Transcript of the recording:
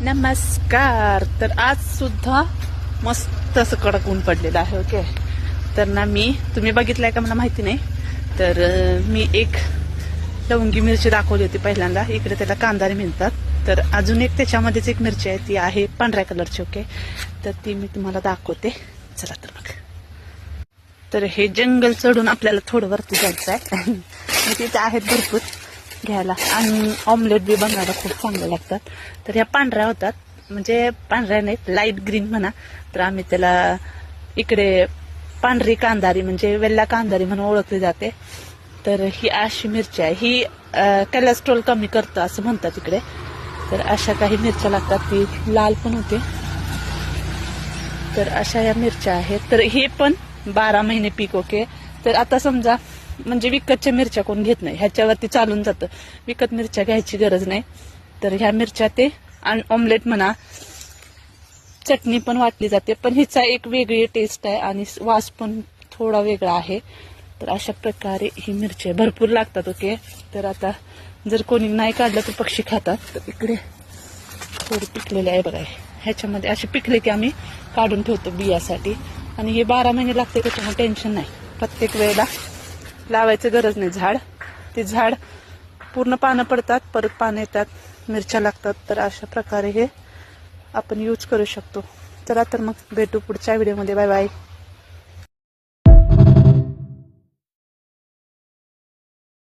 नमस्कार. तर आज सुद्धा मस्त असं कडक ऊन पडलेलं आहे. ओके, तर ना तुम्ही बघितलंय का मला माहिती नाही. तर मी एक लवंगी मिरची दाखवली होती पहिल्यांदा. इकडे त्याला कांदारी म्हणतात. तर अजून एक त्याच्यामध्येच एक मिरची आहे, ती आहे पांढऱ्या कलरची. ओके, तर ती मी तुम्हाला दाखवते. चला तर मग. तर हे जंगल चढून आपल्याला थोडं वरती जायचं आहे. तिथे आहेत भरपूर घ्यायला, आणि ऑमलेट बी बनवायला खूप चांगले लागतात. तर ह्या पांढऱ्या होतात, म्हणजे पांढऱ्या नाहीत, लाईट ग्रीन म्हणा. तर आम्ही त्याला इकडे पांढरी कांदारी म्हणजे वेल्ला कांदारी म्हणून ओळखली जाते. तर ही अशी मिरची आहे, ही कोलेस्ट्रॉल कमी करतं असं म्हणतात इकडे. तर अशा काही मिरच्या लागतात, ती लाल पण होते. तर अशा या मिरच्या आहेत. तर हे पण 12 महिने पीक. ओके, तर आता समजा म्हणजे विकतच्या मिरच्या कोण घेत नाही, ह्याच्यावरती चालून जातं. विकत मिरच्या घ्यायची गरज नाही. तर ह्या मिरच्या ते ऑमलेट म्हणा, चटणी पण वाटली जाते, पण हिचा एक वेगळी टेस्ट आहे आणि वास पण थोडा वेगळा आहे. तर अशा प्रकारे ही मिरची भरपूर लागतात. ओके, तर आता जर कोणी नाही काढलं तर पक्षी खातात. तर इकडे थोडी पिकलेली आहे बघा. ह्याच्यामध्ये असे पिकले की आम्ही काढून ठेवतो बियासाठी. आणि हे 12 महिने लागते, त्याच्यामुळे टेन्शन नाही. प्रत्येक वेळेला लावायचं गरज नाही झाड. ते झाड पूर्ण पानं पडतात, परत पानं येतात, मिरच्या लागतात. तर अशा प्रकारे हे आपण यूज करू शकतो. चला तर मग भेटू पुढच्या व्हिडिओमध्ये. Bye bye.